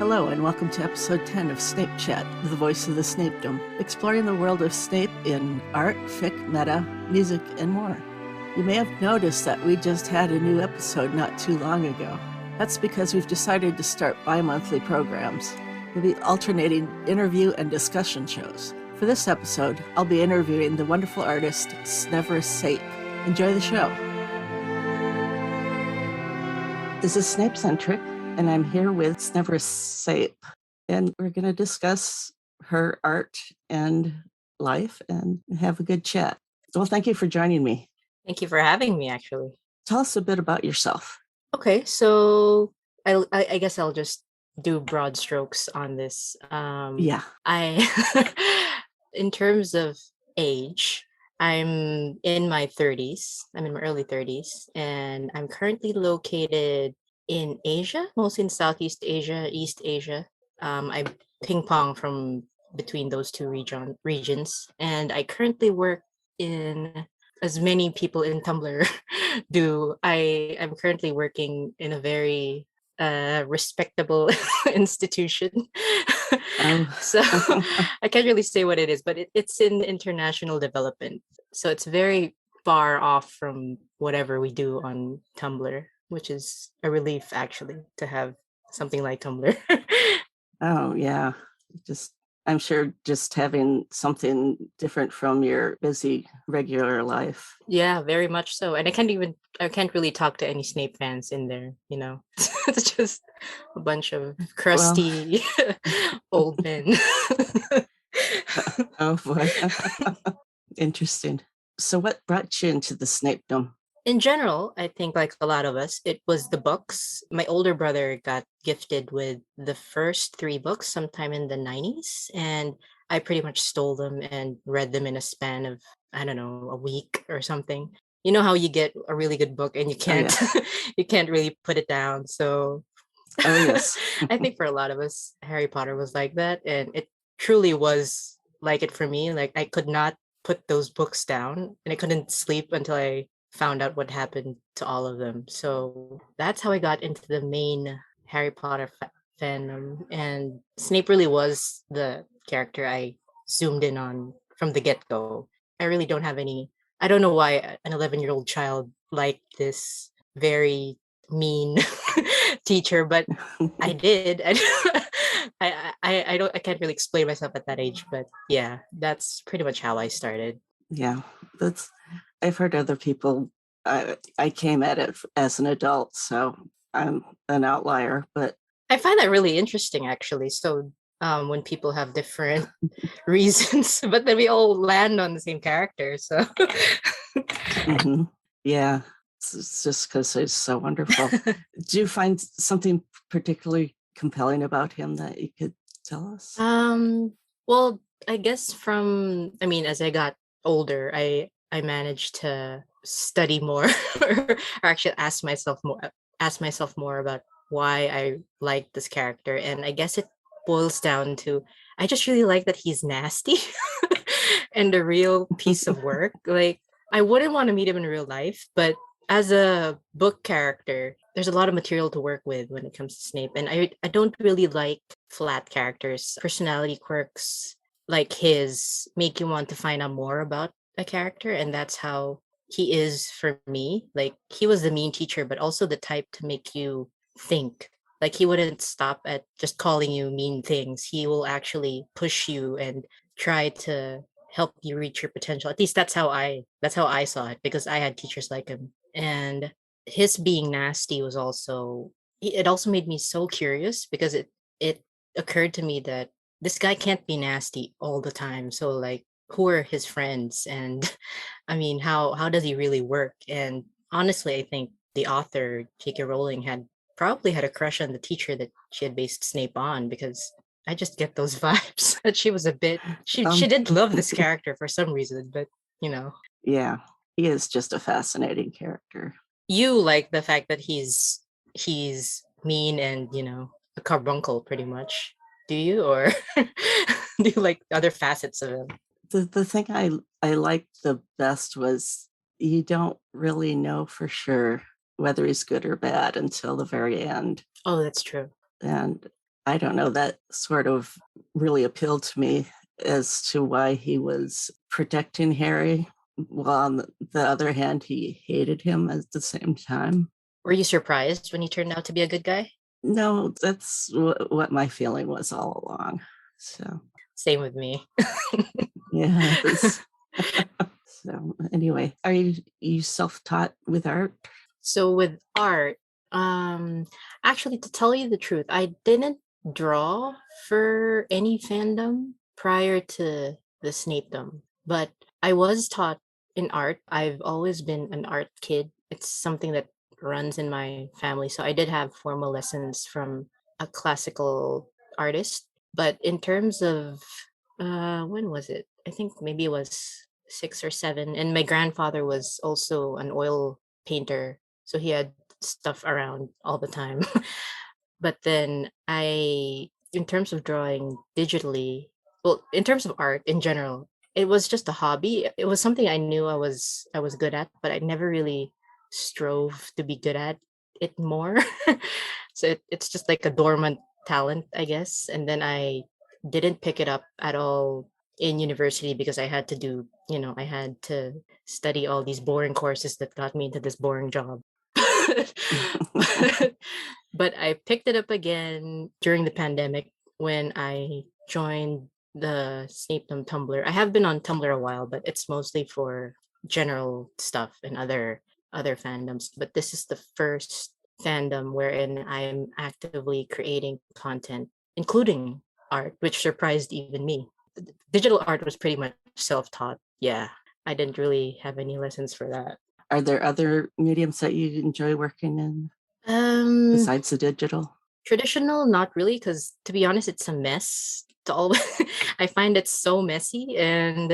Hello, and welcome to episode 10 of Snape Chat, the voice of the Snapedom, exploring the world of Snape in art, fic, meta, music, and more. You may have noticed that we just had a new episode not too long ago. That's because we've decided to start bi-monthly programs. We'll be alternating interview and discussion shows. For this episode, I'll be interviewing the wonderful artist Sneverussape. Enjoy the show. This is Snapecentric, and I'm here with Sneverussape, and we're going to discuss her art and life and have a good chat. Well, thank you for joining me. Thank you for having me, actually. Tell us a bit about yourself. Okay, so I guess I'll just do broad strokes on this. Yeah. In terms of age, I'm in my 30s. I'm in my early 30s, and I'm currently located in Asia, mostly in Southeast Asia, East Asia. I ping pong from between those two regions, and I currently work in, as many people in Tumblr do. I am currently working in a very respectable institution. So I can't really say what it is, but it's in international development. So it's very far off from whatever we do on Tumblr, which is a relief actually to have something like Tumblr. Oh, yeah. I'm sure just having something different from your busy regular life. Yeah, very much so. And I can't really talk to any Snape fans in there, you know. It's just a bunch of crusty old men. Oh boy. Interesting. So what brought you into the Snapedom? In general, I think like a lot of us, it was the books. My older brother got gifted with the first three books sometime in the 90s, and I pretty much stole them and read them in a span of, I don't know, a week or something. You know how you get a really good book and you can't you can't really put it down. So Oh, yes. I think for a lot of us, Harry Potter was like that, and it truly was like it for me. Like I could not put those books down, and I couldn't sleep until I found out what happened to all of them. So that's how I got into the main Harry Potter fandom. And Snape really was the character I zoomed in on from the get go. I really don't have any, I don't know why an 11-year-old child liked this very mean teacher, but I did. I can't really explain myself at that age, but yeah, that's pretty much how I started. Yeah, I've heard other people. I came at it as an adult, so I'm an outlier. But I find that really interesting, actually. So when people have different reasons, but then we all land on the same character. So yeah, it's just because he's so wonderful. Do you find something particularly compelling about him that you could tell us? Well, I guess as I got older, I managed to study more or actually ask myself more about why I like this character. And I guess it boils down to I just really like that he's nasty and a real piece of work. Like I wouldn't want to meet him in real life, but as a book character, there's a lot of material to work with when it comes to Snape. And I don't really like flat characters. Personality quirks like his make you want to find out more about a character. And that's how he is for me. Like he was the mean teacher, but also the type to make you think. Like he wouldn't stop at just calling you mean things. He will actually push you and try to help you reach your potential. At least that's how I saw it because I had teachers like him. And his being nasty was also it also made me so curious because it occurred to me that this guy can't be nasty all the time. So like who are his friends and I mean how does he really work? And honestly, I think the author J.K. Rowling probably had a crush on the teacher that she had based Snape on because I just get those vibes that she was a bit she did love this character for some reason, but you know. Yeah, he is just a fascinating character. You like the fact that he's mean and, a carbuncle pretty much. Do you or do you like other facets of him? The thing I liked the best was you don't really know for sure whether he's good or bad until the very end. Oh, that's true. And I don't know, that sort of really appealed to me as to why he was protecting Harry, while on the other hand, he hated him at the same time. Were you surprised when he turned out to be a good guy? No, that's what my feeling was all along. So, Same with me. yeah. So, anyway, are you self-taught with art? So with art, actually, to tell you the truth, I didn't draw for any fandom prior to the Snapedom, but I was taught in art. I've always been an art kid. It's something that runs in my family. So I did have formal lessons from a classical artist. But in terms of when was it? I think maybe it was 6 or 7. And my grandfather was also an oil painter, so he had stuff around all the time. But then in terms of drawing digitally, well, in terms of art in general, it was just a hobby. It was something I knew I was good at, but I never really strove to be good at it more. So it's just like a dormant talent, I guess. And then I didn't pick it up at all in university because I had to study all these boring courses that got me into this boring job. But I picked it up again during the pandemic when I joined the Snapedom Tumblr. I have been on Tumblr a while, but it's mostly for general stuff and other fandoms. But this is the first fandom wherein I'm actively creating content, including art, which surprised even me. Digital art was pretty much self-taught. Yeah, I didn't really have any lessons for that. Are there other mediums that you enjoy working in Um, besides the digital? Traditional, not really, because to be honest, it's a mess. To always, I find it so messy, and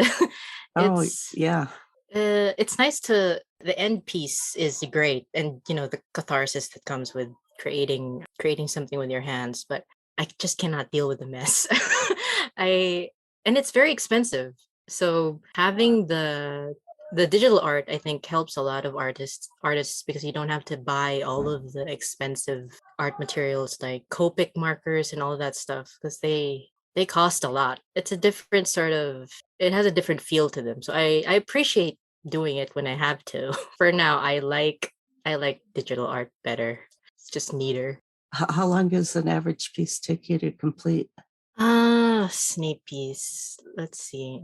Oh, it's yeah. it's nice to the end piece is great, and the catharsis that comes with creating something with your hands. But I just cannot deal with the mess. I and it's very expensive. So having the digital art, I think, helps a lot of artists because you don't have to buy all of the expensive art materials like Copic markers and all of that stuff because they cost a lot. It's a different sort of it has a different feel to them. So I appreciate doing it when I have to. For now, I like digital art better. It's just neater. How long does an average piece take you to complete? Snape piece. Let's see.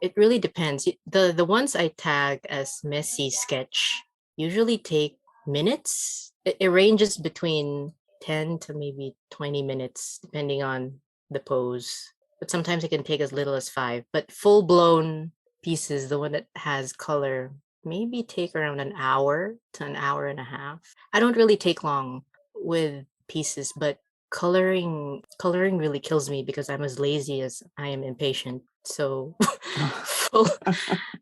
It really depends. The ones I tag as messy sketch usually take minutes. It ranges between 10 to maybe 20 minutes, depending on the pose. But sometimes it can take as little as 5. But full blown pieces, the one that has color, maybe take around an hour to an hour and a half. I don't really take long with pieces, but coloring really kills me because I'm as lazy as I am impatient. So full,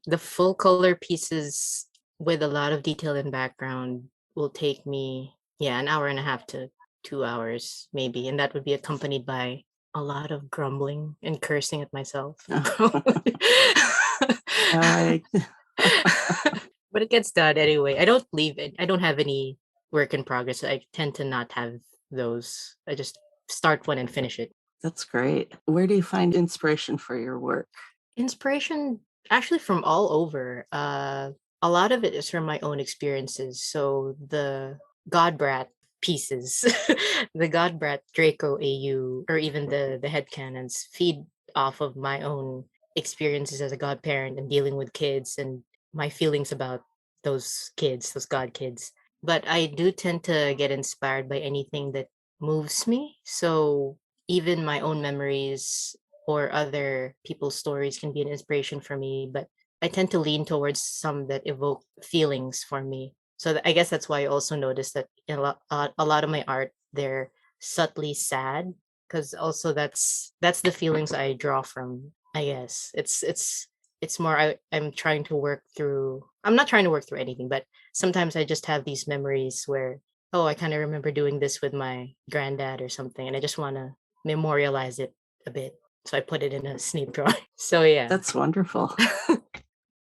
the full color pieces with a lot of detail and background will take me, yeah, an hour and a half to 2 hours maybe, and that would be accompanied by a lot of grumbling and cursing at myself. I But it gets done anyway. I don't leave it. I don't have any work in progress. I tend to not have those. I just start one and finish it. That's great. Where do you find inspiration for your work? Inspiration actually from all over. A lot of it is from my own experiences. So the Godbrat pieces, the Godbrat Draco AU, or even the headcanons feed off of my own experiences as a godparent and dealing with kids and my feelings about those kids, those god kids. But I do tend to get inspired by anything that moves me. So even my own memories or other people's stories can be an inspiration for me, but I tend to lean towards some that evoke feelings for me. So I guess that's why I also notice that in a lot of my art they're subtly sad because also that's the feelings I draw from. I guess it's more I'm trying to work through. I'm not trying to work through anything, but sometimes I just have these memories where I kind of remember doing this with my granddad or something, and I just want to memorialize it a bit. So I put it in a Snape drawing. So yeah, That's wonderful.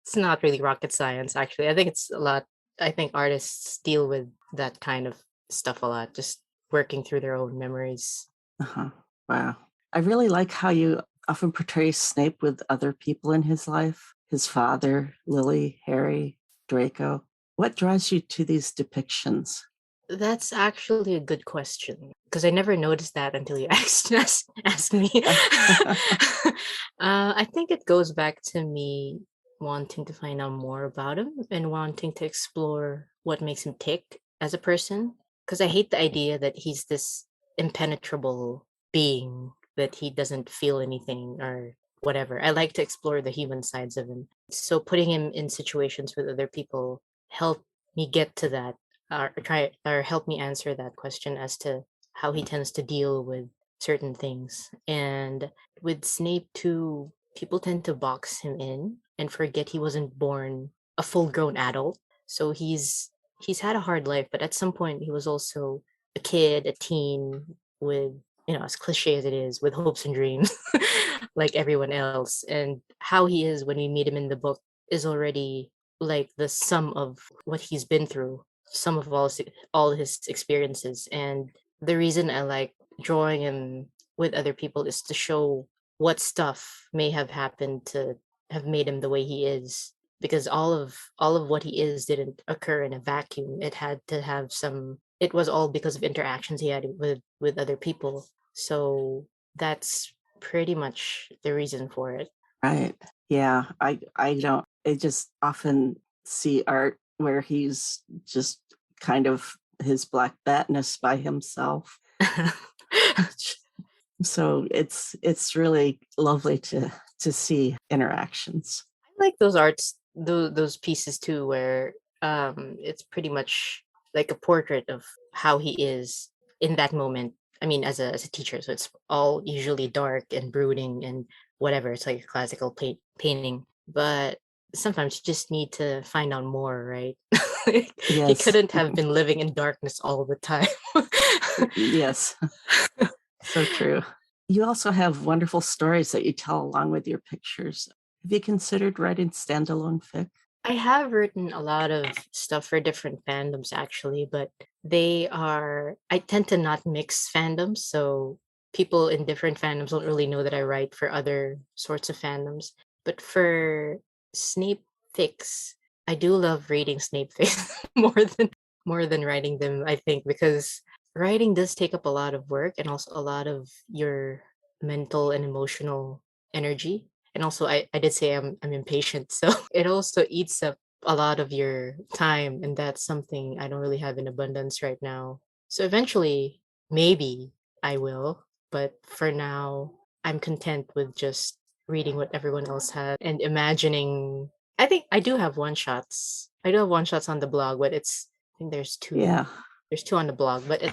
it's not really rocket science, actually. I think it's a lot. I think artists deal with that kind of stuff a lot, just working through their own memories. Uh-huh. Wow. I really like how you often portray Snape with other people in his life, his father, Lily, Harry, Draco. What draws you to these depictions? That's actually a good question because I never noticed that until you asked me. I think it goes back to me wanting to find out more about him and wanting to explore what makes him tick as a person. Because I hate the idea that he's this impenetrable being, that he doesn't feel anything or whatever. I like to explore the human sides of him. So putting him in situations with other people helped me get to that, or help me answer that question as to how he tends to deal with certain things. And with Snape too, people tend to box him in and forget he wasn't born a full-grown adult. So he's had a hard life, but at some point he was also a kid, a teen with, as cliche as it is, with hopes and dreams, like everyone else. And how he is when we meet him in the book is already like the sum of what he's been through, some of all his experiences. And the reason I like drawing him with other people is to show what stuff may have happened to have made him the way he is, because all of what he is didn't occur in a vacuum. It had to have some, it was all because of interactions he had with other people. So that's pretty much the reason for it. Right. Yeah. I don't I just often see art where he's just kind of his black batness by himself. So it's really lovely to see interactions. I like those arts, those pieces too, where it's pretty much like a portrait of how he is in that moment. I mean, as a teacher, so it's all usually dark and brooding and whatever. It's like a classical painting, but sometimes you just need to find out more, right? He Yes. couldn't have been living in darkness all the time. Yes. So true. You also have wonderful stories that you tell along with your pictures. Have you considered writing standalone fic? I have written a lot of stuff for different fandoms actually, but I tend to not mix fandoms. So people in different fandoms don't really know that I write for other sorts of fandoms. But for Snape fics, I do love reading Snape fics more than writing them, I think, because writing does take up a lot of work and also a lot of your mental and emotional energy. And also I did say I'm impatient, so it also eats up a lot of your time, and that's something I don't really have in abundance right now. So eventually maybe I will, but for now I'm content with just reading what everyone else has and imagining. I think I do have one shots. I do have one shots on the blog, but I think Yeah. there's two on the blog, but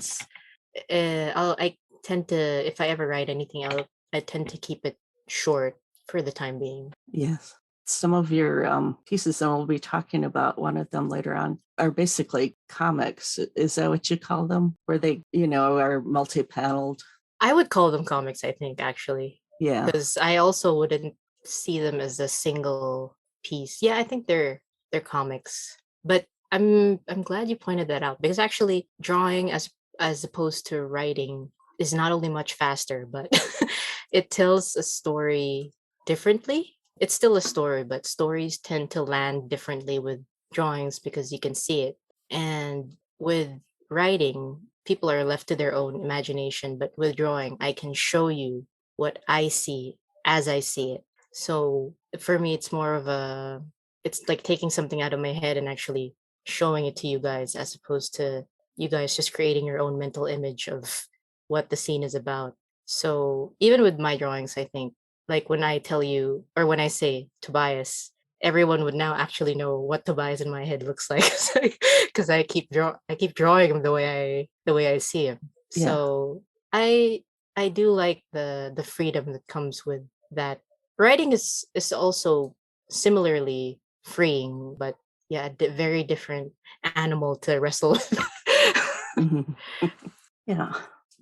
I tend to, if I ever write anything out, I tend to keep it short for the time being. Yes. Some of your pieces, and we'll be talking about one of them later on, are basically comics. Is that what you call them? Where they, are multi-paneled? I would call them comics, I think, actually, Yeah. because I also wouldn't see them as a single piece. Yeah, I think they're comics. But I'm glad you pointed that out, because actually drawing as opposed to writing is not only much faster, but it tells a story differently. It's still a story, but stories tend to land differently with drawings because you can see it. And with writing, people are left to their own imagination, but with drawing, I can show you what I see as I see it. So for me, it's like taking something out of my head and actually showing it to you guys, as opposed to you guys just creating your own mental image of what the scene is about. So even with my drawings, I think, like when I tell you, or when I say Tobias, everyone would now actually know what Tobias in my head looks like, because I keep drawing him the way I see him. Yeah. So I do like the freedom that comes with that. Writing is also similarly freeing, but yeah, a very different animal to wrestle with. Mhm. Yeah.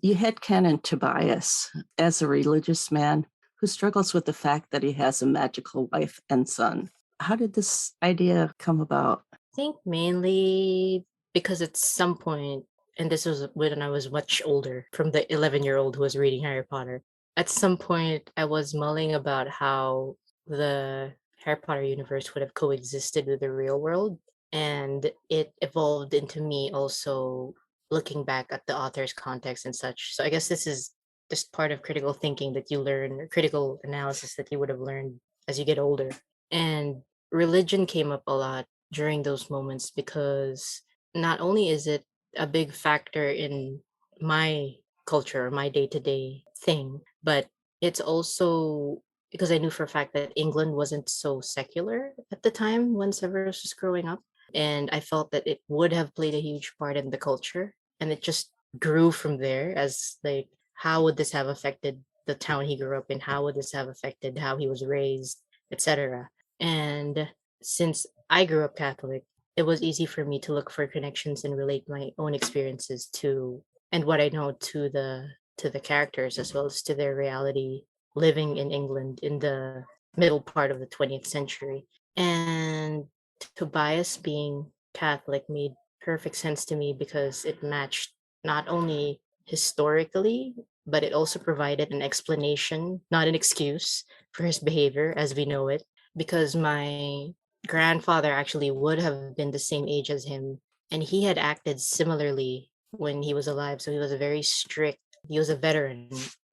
You had Canon Tobias as a religious man who struggles with the fact that he has a magical wife and son. How did this idea come about? Think mainly because at some point and this was when I was much older, from the 11-year-old who was reading Harry Potter. At some point, I was mulling about how the Harry Potter universe would have coexisted with the real world. And it evolved into me also looking back at the author's context and such. So I guess this is just part of critical thinking that you learn, or critical analysis that you would have learned as you get older. And religion came up a lot during those moments because not only is it a big factor in my culture, my day to day thing, but it's also because I knew for a fact that England wasn't so secular at the time when Severus was growing up. And I felt that it would have played a huge part in the culture. And it just grew from there as like, how would this have affected the town he grew up in? How would this have affected how he was raised, etc.? And since I grew up Catholic, it was easy for me to look for connections and relate my own experiences to and what I know to the characters as well as to their reality living in England in the middle part of the 20th century. And Tobias being Catholic made perfect sense to me because it matched not only historically, but it also provided an explanation, not an excuse, for his behavior as we know it. Because my grandfather actually would have been the same age as him, and he had acted similarly when he was alive. So he was a very strict. He was a veteran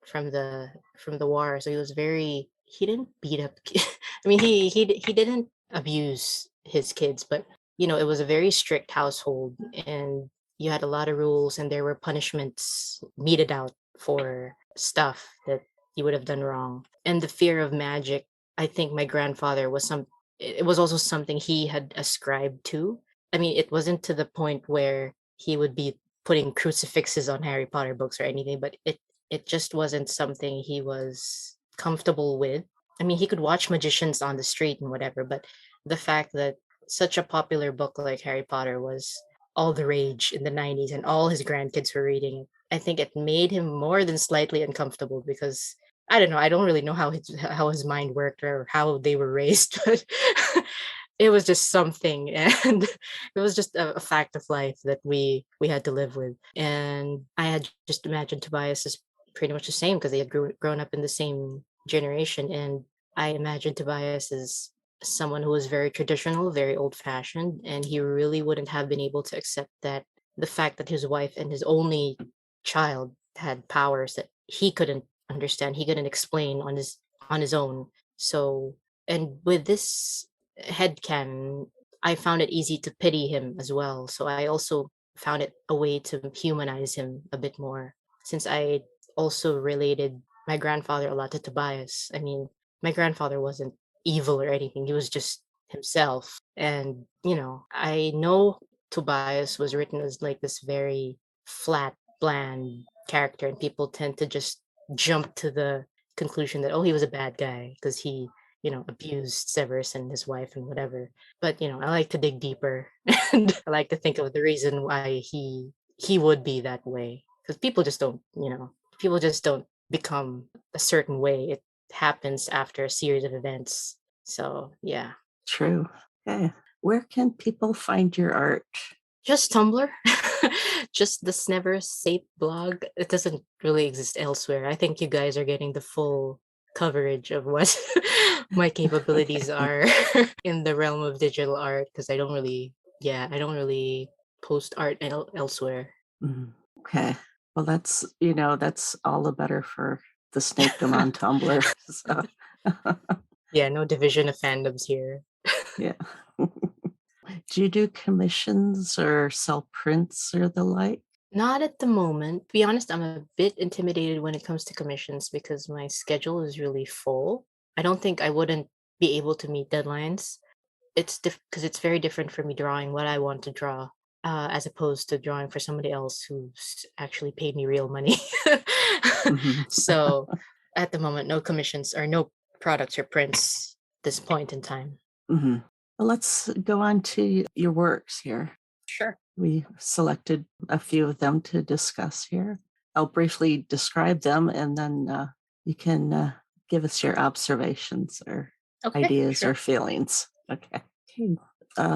from the war, so he was very. He didn't beat up. I mean, he didn't abuse his kids, but it was a very strict household, and you had a lot of rules, and there were punishments meted out for stuff that you would have done wrong. And the fear of magic, I think my grandfather was it was also something he had ascribed to. I mean, it wasn't to the point where he would be putting crucifixes on Harry Potter books or anything, but it just wasn't something he was comfortable with. I mean, he could watch magicians on the street and whatever, but the fact that such a popular book like Harry Potter was all the rage in the 90s and all his grandkids were reading it, I think it made him more than slightly uncomfortable because I don't know. I don't really know how his mind worked or how they were raised, but it was just something, and it was just a fact of life that we had to live with. And I had just imagined Tobias as pretty much the same because they had grown up in the same generation, and I imagined Tobias as someone who was very traditional, very old fashioned, and he really wouldn't have been able to accept that the fact that his wife and his only child had powers that he couldn't understand, he couldn't explain on his own. So, and with this headcanon, I found it easy to pity him as well. So I also found it a way to humanize him a bit more, since I also related my grandfather a lot to Tobias. I mean, my grandfather wasn't evil or anything, he was just himself. And, I know Tobias was written as like this very flat, bland character, and people tend to just jump to the conclusion that, oh, he was a bad guy because he abused Severus and his wife and whatever. But I like to dig deeper, and I like to think of the reason why he would be that way. Because people just don't become a certain way. It happens after a series of events. So yeah. True. Okay. Where can people find your art? Just Tumblr. Just the Sneverussape blog. It doesn't really exist elsewhere. I think you guys are getting the full coverage of what my capabilities are in the realm of digital art, because I don't really post art elsewhere. Okay. Well, that's all the better for the Snapedom on Tumblr. So. Yeah, no division of fandoms here. Yeah. Do you do commissions or sell prints or the like? Not at the moment. To be honest, I'm a bit intimidated when it comes to commissions because my schedule is really full. I don't think I wouldn't be able to meet deadlines. It's because it's very different for me drawing what I want to draw, as opposed to drawing for somebody else who's actually paid me real money. So at the moment, no commissions or no products or prints at this point in time. Well, let's go on to your works here. Sure. We selected a few of them to discuss here. I'll briefly describe them, and then you can give us your observations or ideas or feelings. Okay.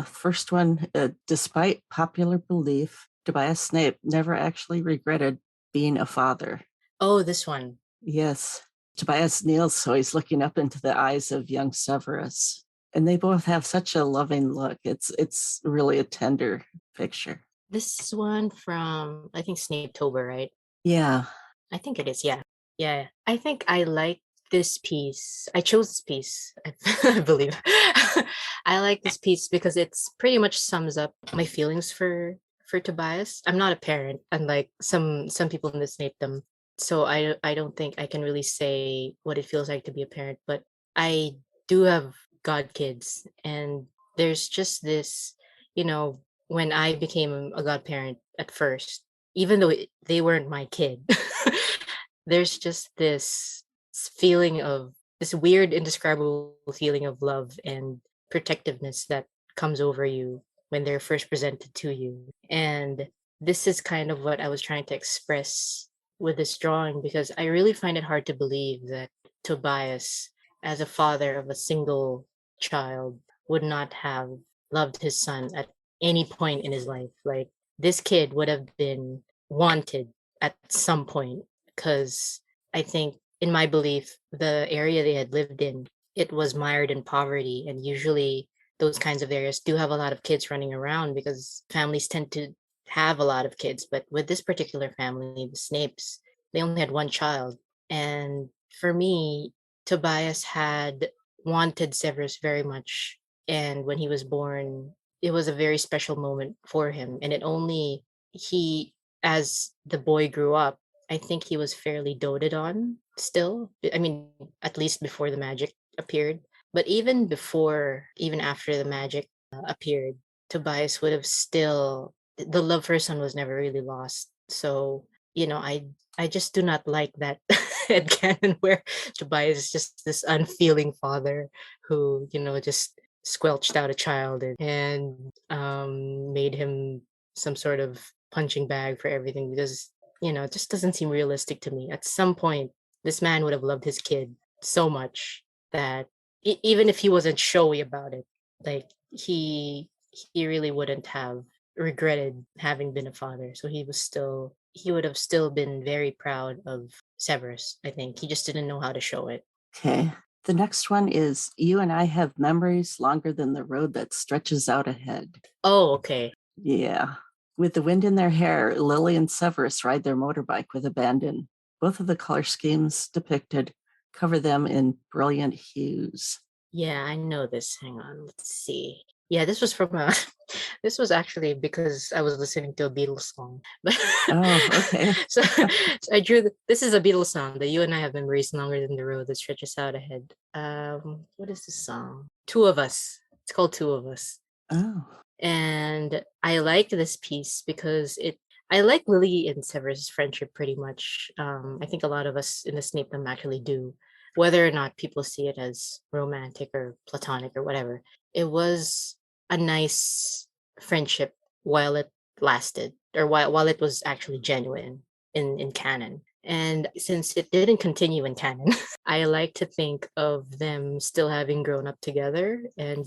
First one, despite popular belief, Tobias Snape never actually regretted being a father. Oh, this one. Yes. Tobias kneels so he's looking up into the eyes of young Severus. And they both have such a loving look. It's really a tender picture. This one from, I think, Snapetober, right? Yeah. I think it is. Yeah. Yeah. I think I like this piece. I chose this piece, I believe. I like this piece because it's pretty much sums up my feelings for Tobias. I'm not a parent, unlike some people in the Snapedom. So I don't think I can really say what it feels like to be a parent, but I do have god kids, and there's just this, you know, when I became a godparent at first, even though they weren't my kid, there's just feeling of this weird, indescribable feeling of love and protectiveness that comes over you when they're first presented to you. And this is kind of what I was trying to express with this drawing, because I really find it hard to believe that Tobias, as a father of a single child, would not have loved his son at any point in his life. Like, this kid would have been wanted at some point, because I think, in my belief, the area they had lived in, it was mired in poverty, and usually those kinds of areas do have a lot of kids running around because families tend to have a lot of kids. But with this particular family, the Snapes, they only had one child. And for me, Tobias had wanted Severus very much. And when he was born, it was a very special moment for him. And he, as the boy grew up, I think he was fairly doted on still. I mean, at least before the magic appeared. But even after the magic appeared, Tobias would have still, the love for his son was never really lost. So, I just do not like that headcanon where Tobias is just this unfeeling father who, just squelched out a child and made him some sort of punching bag for everything, because it just doesn't seem realistic to me. At some point, this man would have loved his kid so much that even if he wasn't showy about it, like he really wouldn't have regretted having been a father. So he would have still been very proud of Severus. I think he just didn't know how to show it. Okay. The next one is You and I Have Memories Longer Than the Road That Stretches Out Ahead. Oh, okay. Yeah. With the wind in their hair, Lily and Severus ride their motorbike with abandon. Both of the color schemes depicted cover them in brilliant hues. Yeah, I know this. Hang on, let's see. Yeah, this was from a this was actually because I was listening to a Beatles song. But Oh, okay. so I drew this is a Beatles song, that You and I Have Memories Longer Than the Road That Stretches Out Ahead. What is this song? Two of Us. It's called Two of Us. Oh, And I like this piece because I like Lily and Severus' friendship pretty much. I think a lot of us in the Snapeum actually do, whether or not people see it as romantic or platonic or whatever. It was a nice friendship while it lasted, or while it was actually genuine in canon. And since it didn't continue in canon, I like to think of them still having grown up together and,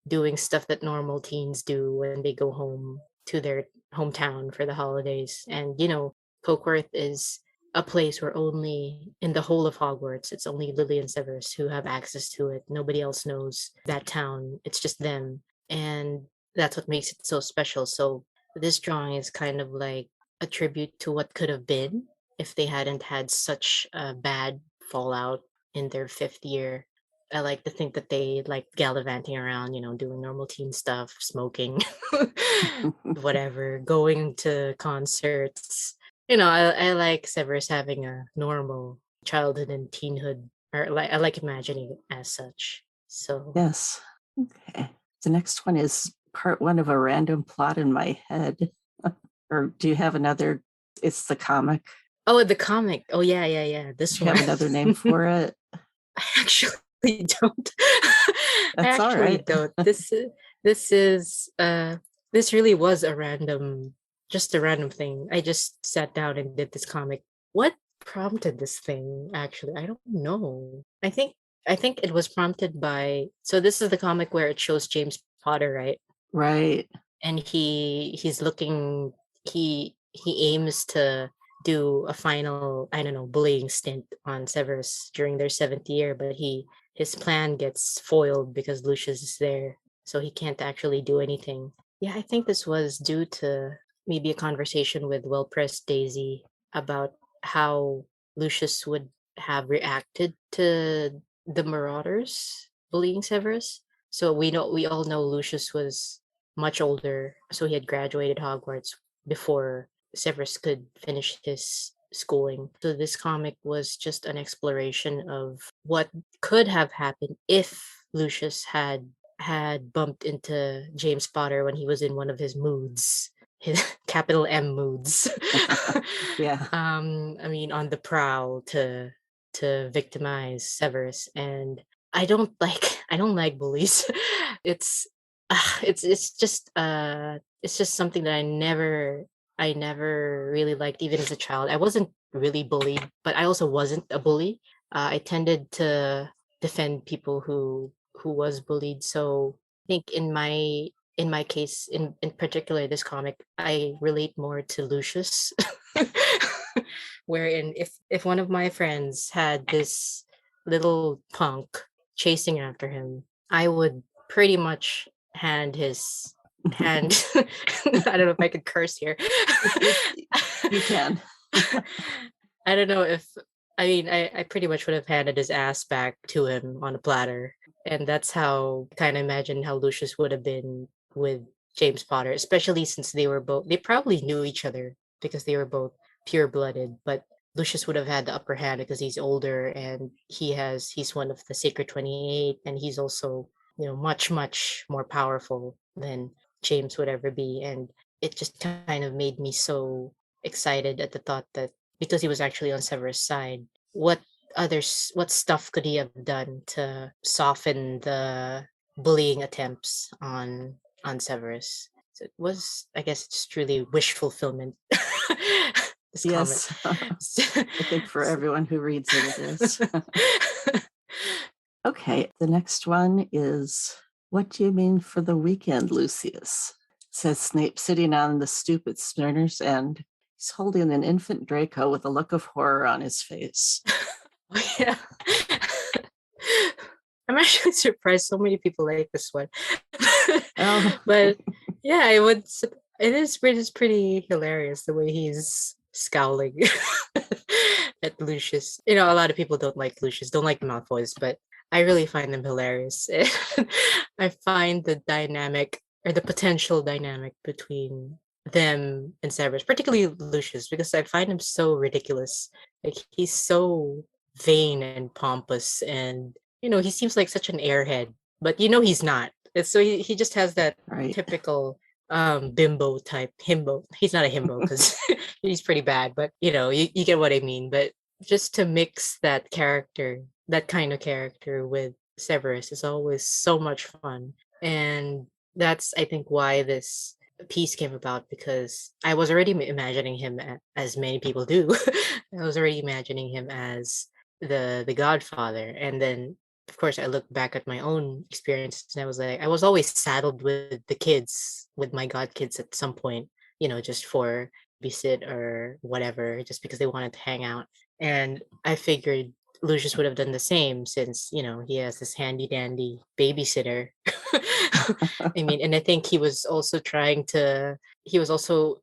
doing stuff that normal teens do when they go home to their hometown for the holidays. And, Cokeworth is a place where only in the whole of Hogwarts, it's only Lily and Severus who have access to it. Nobody else knows that town. It's just them. And that's what makes it so special. So this drawing is kind of like a tribute to what could have been if they hadn't had such a bad fallout in their fifth year. I like to think that they like gallivanting around, doing normal teen stuff, smoking, whatever, going to concerts. I like Severus having a normal childhood and teenhood, or like I like imagining it as such. So yes. Okay. The next one is part one of a random plot in my head. Or do you have another? It's the comic. oh, the comic. Oh yeah. This Do you one. have another name for it? I actually don't. I That's all actually right. don't. This really was just a random thing. I just sat down and did this comic. What prompted this thing? Actually, I don't know. I think it was prompted by. So this is the comic where it shows James Potter, right? Right. And he's looking. he aims to do a final, I don't know, bullying stint on Severus during their 7th year, but his plan gets foiled because Lucius is there, so he can't actually do anything. Yeah, I think this was due to maybe a conversation with well-pressed Daisy about how Lucius would have reacted to the Marauders bullying Severus. So we all know Lucius was much older, so he had graduated Hogwarts before Severus could finish his schooling. So this comic was just an exploration of what could have happened if Lucius had bumped into James Potter when he was in one of his moods, his capital M moods. Yeah. I mean, on the prowl to victimize Severus, and I don't like bullies. It's it's just something that I never really liked even as a child. I wasn't really bullied, but I also wasn't a bully. I tended to defend people who was bullied. So I think in my case, in particular, this comic, I relate more to Lucius, wherein if one of my friends had this little punk chasing after him, I would pretty much hand his hand. I don't know if I could curse here. You can. I don't know if I mean I pretty much would have handed his ass back to him on a platter. And that's how kind of imagine how Lucius would have been with James Potter, especially since they probably knew each other because they were both pure blooded, but Lucius would have had the upper hand because he's older and he's one of the Sacred 28, and he's also, much, much more powerful than James would ever be. And it just kind of made me so excited at the thought that because he was actually on Severus' side, what stuff could he have done to soften the bullying attempts on Severus? So it was, I guess, it's truly wish fulfillment. This comic. Yes. I think for everyone who reads it, it is. Okay, the next one is, what do you mean for the weekend, Lucius? Says Snape sitting on the stoop at Smirner's End. He's holding an infant Draco with a look of horror on his face. Yeah. I'm actually surprised so many people like this one. Oh. But yeah, it's pretty hilarious the way he's scowling at Lucius. A lot of people don't like Lucius, don't like the Malfoys, but I really find them hilarious. I find the dynamic or the potential dynamic between them and Severus, particularly Lucius, because I find him so ridiculous. Like he's so vain and pompous, and he seems like such an airhead, but he's not. It's so he just has that Right. typical bimbo type himbo. He's not a himbo because he's pretty bad, but you get what I mean. But just to mix that kind of character with Severus is always so much fun. And that's, I think, why this piece came about, because I was already imagining him as many people do. I was already imagining him as the Godfather, and then of course I looked back at my own experiences and I was like, I was always saddled with the kids, with my god kids at some point, just for babysit or whatever, just because they wanted to hang out. And I figured Lucius would have done the same since, he has this handy dandy babysitter. I mean, and I think he was also,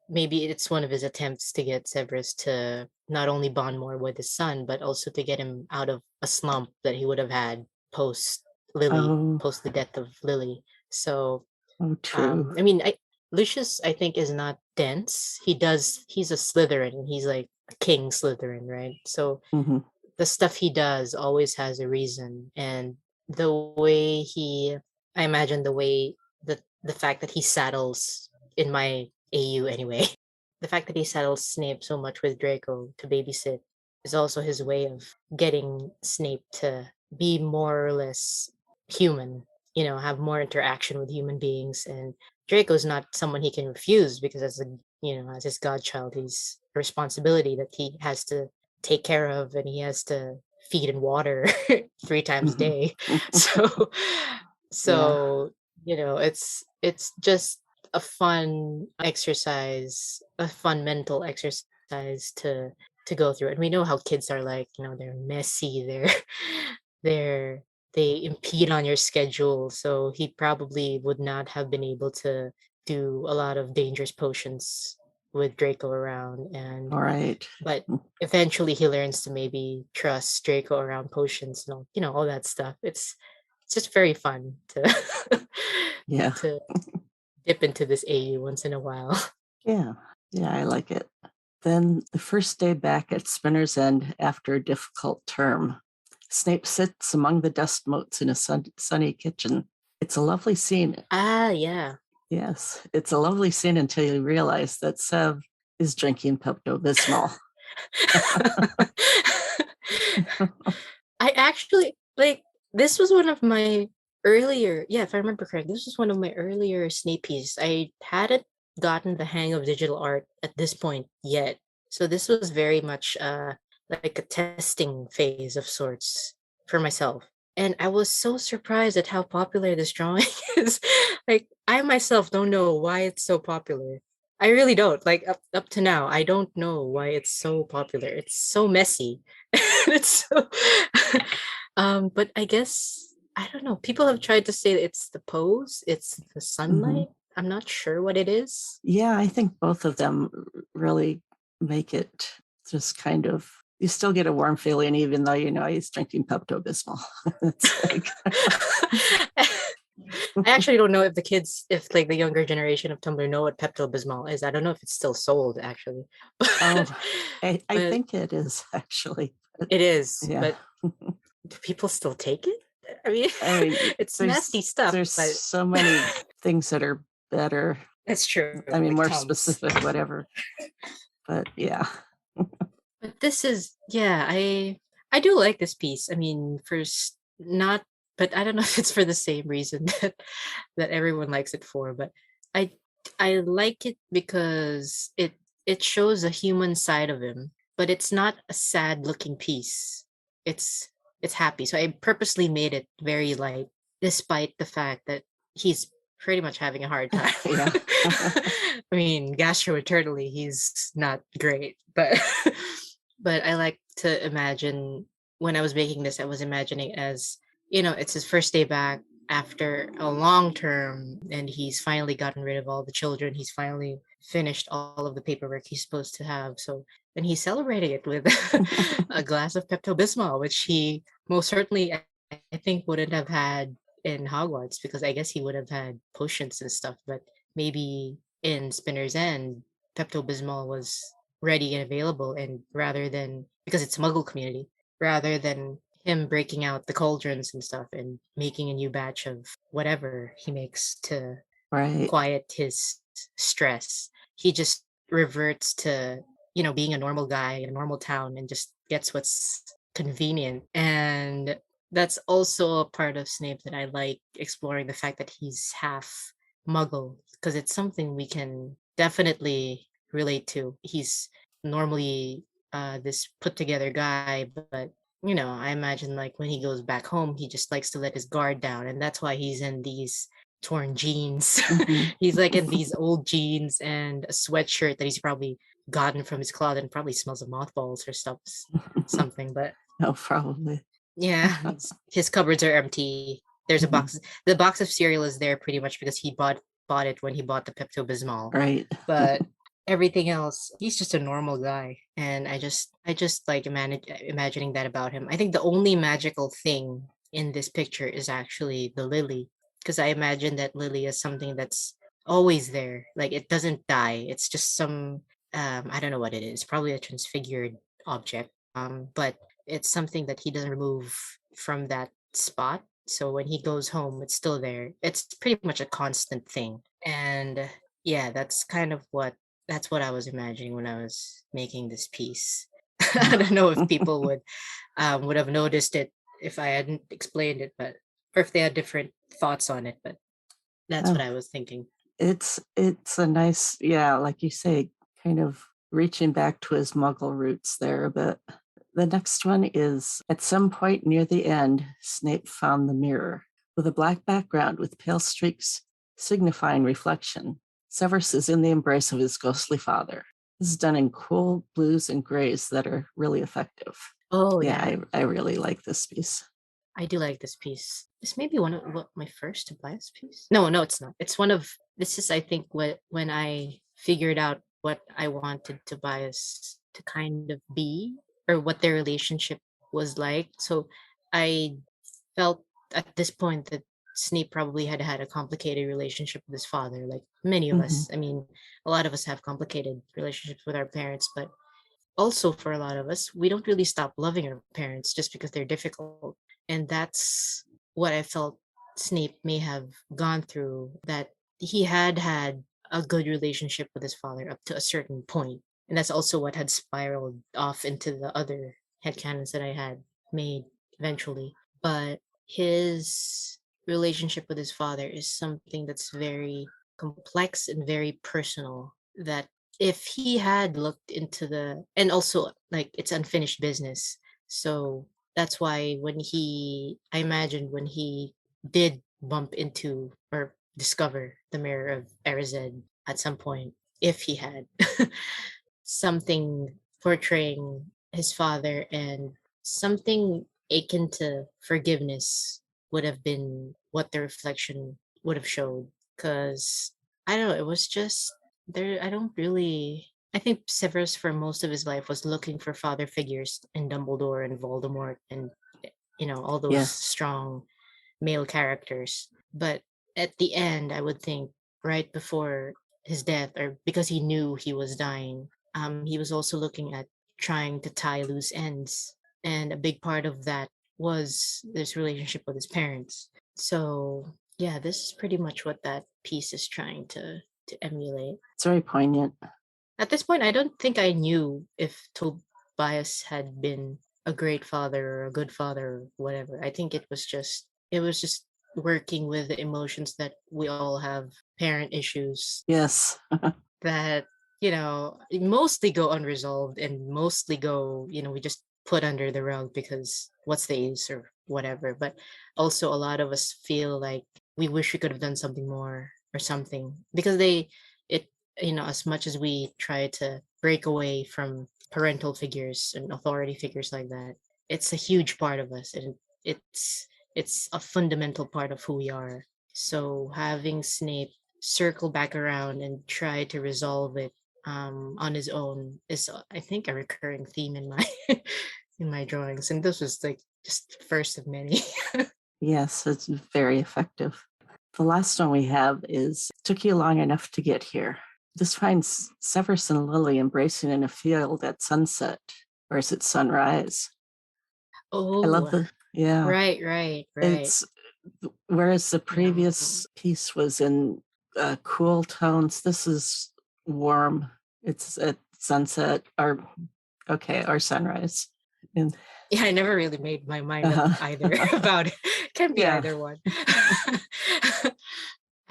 maybe it's one of his attempts to get Severus to not only bond more with his son, but also to get him out of a slump that he would have had post the death of Lily. So, True. I mean, Lucius, I think, is not dense. He's a Slytherin, and he's like a king Slytherin, right? So the stuff he does always has a reason, and the way I imagine the fact that he saddles, in my AU anyway, the fact that he saddles Snape so much with Draco to babysit is also his way of getting Snape to be more or less human, have more interaction with human beings. And Draco's not someone he can refuse, because as his godchild, he's a responsibility that he has to take care of, and he has to feed and water 3 times a day. So it's just a fun exercise, a fun mental exercise to go through. And we know how kids are like, they're messy, they're they impede on your schedule. So he probably would not have been able to do a lot of dangerous potions with Draco around. And All right. but eventually he learns to maybe trust Draco around potions and all that stuff. It's just very fun to Yeah. to dip into this AU once in a while. Yeah. Yeah, I like it. Then the first day back at Spinner's End after a difficult term, Snape sits among the dust motes in a sunny kitchen. It's a lovely scene. Ah, yeah. Yes, it's a lovely scene until you realize that Sev is drinking Pepto-Bismol. I actually this was one of my earlier, yeah, if I remember correctly, this was one of my earlier Snape pieces. I hadn't gotten the hang of digital art at this point yet. So this was very much like a testing phase of sorts for myself. And I was so surprised at how popular this drawing is. Like, I myself don't know why it's so popular. I really don't. Like, up to now, I don't know why it's so popular. It's so messy. It's so but I guess I don't know. People have tried to say that it's the pose, it's the sunlight. I'm not sure what it is. Yeah, I think both of them really make it just kind of, you still get a warm feeling even though he's drinking Pepto-Bismol. It's like I actually don't know if like the younger generation of Tumblr know what Pepto-Bismol is. I don't know if it's still sold actually. I But think it is actually. it is, Yeah. but do people still take it? I mean, it's there's- nasty stuff, There's but so many things that are better. that's true. I mean, like more Tums. specific, whatever. But yeah. But this is, yeah, I do like this piece. I mean, first, not, but I don't know if it's for the same reason that everyone likes it for, but I I like it because it shows a human side of him, but it's not a sad looking piece. It's it's happy. So I purposely made it very light, despite the fact that he's pretty much having a hard time. Yeah. I mean, gastrointernally, he's not great, but but I like to imagine when I was making this, I was imagining as, it's his first day back after a long term, and he's finally gotten rid of all the children. He's finally finished all of the paperwork he's supposed to have. So then he's celebrating it with a glass of Pepto Bismol, which he most certainly, I think, wouldn't have had in Hogwarts because I guess he would have had potions and stuff. But maybe in Spinner's End, Pepto Bismol was ready and available, and rather than, because it's Muggle community, rather than him breaking out the cauldrons and stuff and making a new batch of whatever he makes to Right. quiet his stress, he just reverts to being a normal guy in a normal town and just gets what's convenient. And that's also a part of Snape that I like exploring, the fact that he's half Muggle, because it's something we can definitely relate to. He's normally this put together guy, but I imagine like when he goes back home, he just likes to let his guard down, and that's why he's in these torn jeans. He's like in these old jeans and a sweatshirt that he's probably gotten from his closet and probably smells of mothballs or stuff, something. But no, probably. Yeah, his cupboards are empty. There's a box. The box of cereal is there pretty much because he bought it when he bought the Pepto Bismol. Right. But everything else, he's just a normal guy, and I just like imagining that about him. I think the only magical thing in this picture is actually the lily, because I imagine that lily is something that's always there. Like it doesn't die. It's just some I don't know what it is. Probably a transfigured object. But it's something that he doesn't remove from that spot. So when he goes home, it's still there. It's pretty much a constant thing. And yeah, that's what I was imagining when I was making this piece. I don't know if people would have noticed it if I hadn't explained it, but or if they had different thoughts on it, but that's what I was thinking. It's a nice, yeah, like you say, kind of reaching back to his Muggle roots there a bit. The next one is, at some point near the end, Snape found the mirror with a black background with pale streaks signifying reflection. Severus is in the embrace of his ghostly father. This is done in cool blues and grays that are really effective. Oh Yeah, yeah, I really like this piece. I do like this piece. This may be one of my first Tobias piece. No, no, it's not. It's one of this is I think what when I figured out what I wanted Tobias to kind of be or what their relationship was like. So I felt at this point that Snape probably had had a complicated relationship with his father, like many of Mm-hmm. us. I mean, a lot of us have complicated relationships with our parents, but also for a lot of us, we don't really stop loving our parents just because they're difficult. And that's what I felt Snape may have gone through, that he had had a good relationship with his father up to a certain point. And that's also what had spiraled off into the other headcanons that I had made eventually. But his relationship with his father is something that's very complex and very personal, that if he had looked into the, and also like it's unfinished business, so that's why when he, I imagined when he did bump into or discover the mirror of Erized at some point, if he had something portraying his father and something akin to forgiveness would have been what the reflection would have showed. Because I don't know, it was just there. I don't really. I think Severus for most of his life was looking for father figures in Dumbledore and Voldemort and all those Yes. strong male characters. But at the end, I would think right before his death, or because he knew he was dying, he was also looking at trying to tie loose ends. And a big part of that was this relationship with his parents. So yeah, this is pretty much what that piece is trying to emulate. It's very poignant. At this point, I don't think I knew if Tobias had been a great father or a good father or whatever. I think it was just working with the emotions that we all have, parent issues Yes. that mostly go unresolved and mostly go, we just put under the rug because what's the use or whatever. But also a lot of us feel like we wish we could have done something more or something, because it as much as we try to break away from parental figures and authority figures like that, it's a huge part of us, and it's a fundamental part of who we are. So having Snape circle back around and try to resolve it on his own is, I think, a recurring theme in my in my drawings, and this was like just first of many. Yes, it's very effective. The last one we have is Took You Long Enough to Get Here. This finds Severus and Lily embracing in a field at sunset, or is it sunrise? I love Oh, yeah. right. It's whereas the No. previous piece was in cool tones, this is warm. It's at sunset or sunrise. And Yeah, I never really made my mind up either uh, about it. Can be yeah, either one.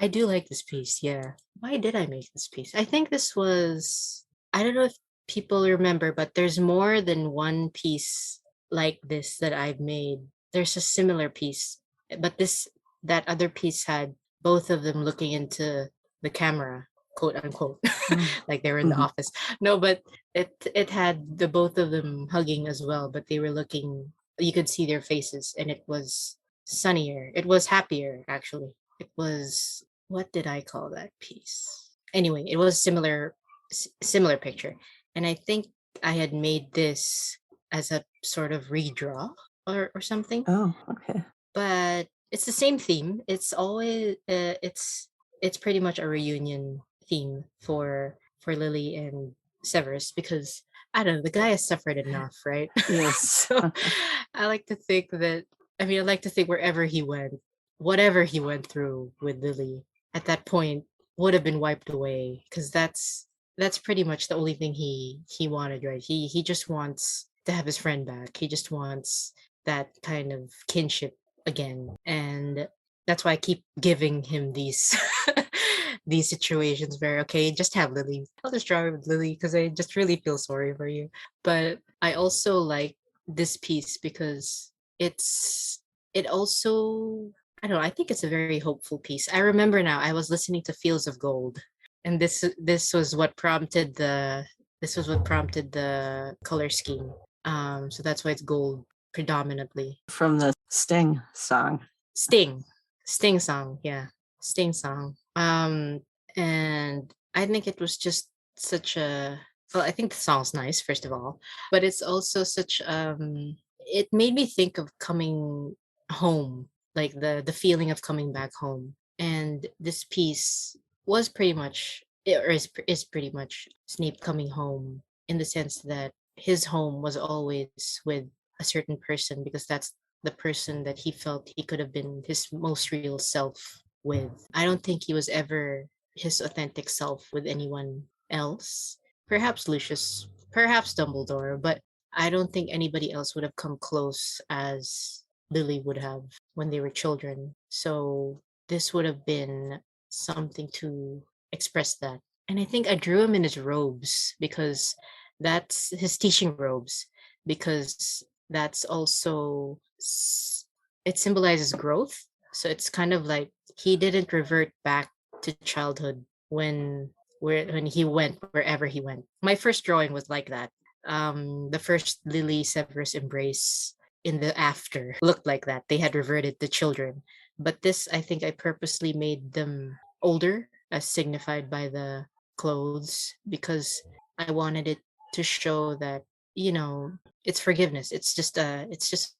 I do like this piece, yeah. Why did I make this piece? I think this was, I don't know if people remember, but there's more than one piece like this that I've made. There's a similar piece, but that other piece had both of them looking into the camera, quote unquote, like they were in the mhm. office. No, but it had the both of them hugging as well, but they were looking, you could see their faces, and it was sunnier. It was happier, actually. It was, what did I call that piece? Anyway, it was similar picture. And I think I had made this as a sort of redraw or something, Oh, okay. but it's the same theme. It's always it's pretty much a reunion theme for Lily and Severus, because I don't know, the guy has suffered enough, right? Yes. So I like to think that, I mean, I like to think wherever he went, whatever he went through with Lily at that point would have been wiped away, because that's pretty much the only thing he wanted, right? He just wants to have his friend back. He just wants that kind of kinship again. And that's why I keep giving him these these situations where, okay, just have Lily. I'll just draw with Lily because I just really feel sorry for you. But I also like this piece because it also, I don't know, I think it's a very hopeful piece. I remember now I was listening to Fields of Gold And this was what prompted the color scheme. So that's why it's gold predominantly. From the Sting song. Sting song, yeah. Sting song. And I think it was just such a, well, I think the song's nice, first of all, but it's also such it made me think of coming home, like the feeling of coming back home. And this piece was pretty much, or is pretty much Snape coming home, in the sense that his home was always with a certain person, because that's the person that he felt he could have been his most real self with. I don't think he was ever his authentic self with anyone else. Perhaps Lucius, perhaps Dumbledore, but I don't think anybody else would have come close as Lily would have when they were children. So this would have been something to express that. And I think I drew him in his robes, because that's his teaching robes, because that's also, it symbolizes growth. So it's kind of like he didn't revert back to childhood when he went wherever he went. My first drawing was like that. The first Lily Severus embrace in the after looked like that. They had reverted to children. But this, I think I purposely made them older, as signified by the clothes, because I wanted it to show that, it's forgiveness. It's just a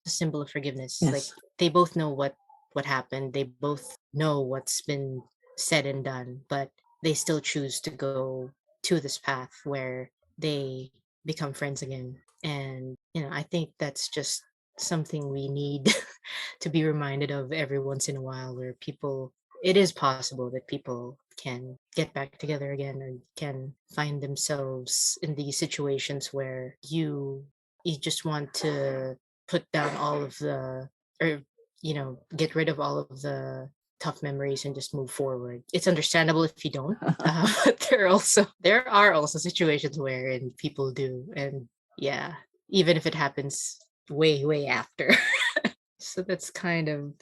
symbol of forgiveness. Yes. Like, they both know what happened. They both know what's been said and done, but they still choose to go to this path where they become friends again. And I think that's just something we need to be reminded of every once in a while, where it is possible that people can get back together again, or can find themselves in these situations where you just want to put down all of the, or get rid of all of the tough memories and just move forward. It's understandable if you don't, but there are also situations wherein people do, and yeah, even if it happens way after. So that's kind of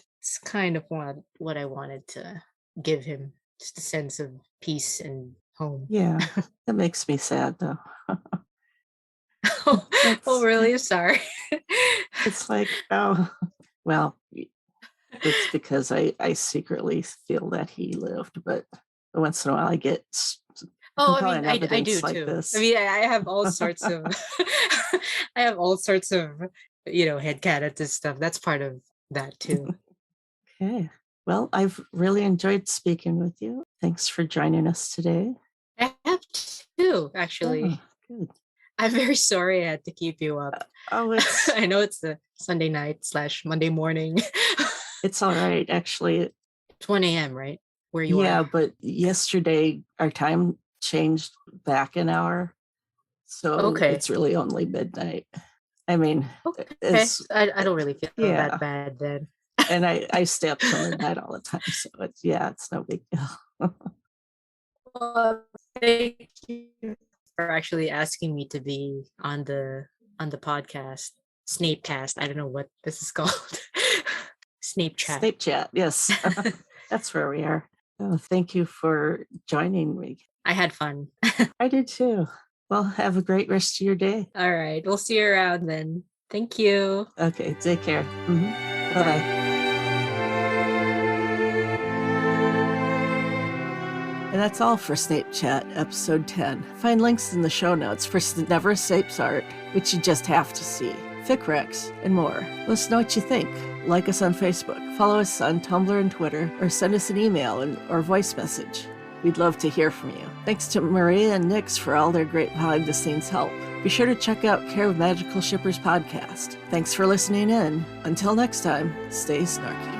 what I wanted to give him, just a sense of peace and home. Yeah, that makes me sad though. Oh, really? Sorry. It's like, oh, well, it's because I secretly feel that he lived, but once in a while I get I do like too. this. I mean, I have all sorts of I have all sorts of headcanons and stuff. That's part of that too. Okay. Well, I've really enjoyed speaking with you. Thanks for joining us today. I have too, actually. Oh, good. I'm very sorry I had to keep you up. It's I know it's the Sunday night / Monday morning. It's all right, actually. It's 1 a.m., right? Where you are? Yeah, but yesterday our time changed back an hour. So it's really only midnight. I mean, okay. I don't really feel that bad then. And I stay up till midnight all the time. So it's no big deal. Well, thank you for actually asking me to be on the podcast. Snapecast. I don't know what this is called. Snape chat. Snape chat, yes. That's where we are. Oh, thank you for joining me. I had fun. I did too. Well, have a great rest of your day. All right. We'll see you around then. Thank you. Okay. Take care. Mm-hmm. Bye-bye. And that's all for Snape Chat, episode 10. Find links in the show notes for Sneverussape's art, which you just have to see, fic recs, and more. Let us know what you think. Like us on Facebook, follow us on Tumblr and Twitter, or send us an email or voice message. We'd love to hear from you. Thanks to Maria and Nix for all their great behind-the-scenes help. Be sure to check out Care of Magical Shippers podcast. Thanks for listening in. Until next time, stay snarky.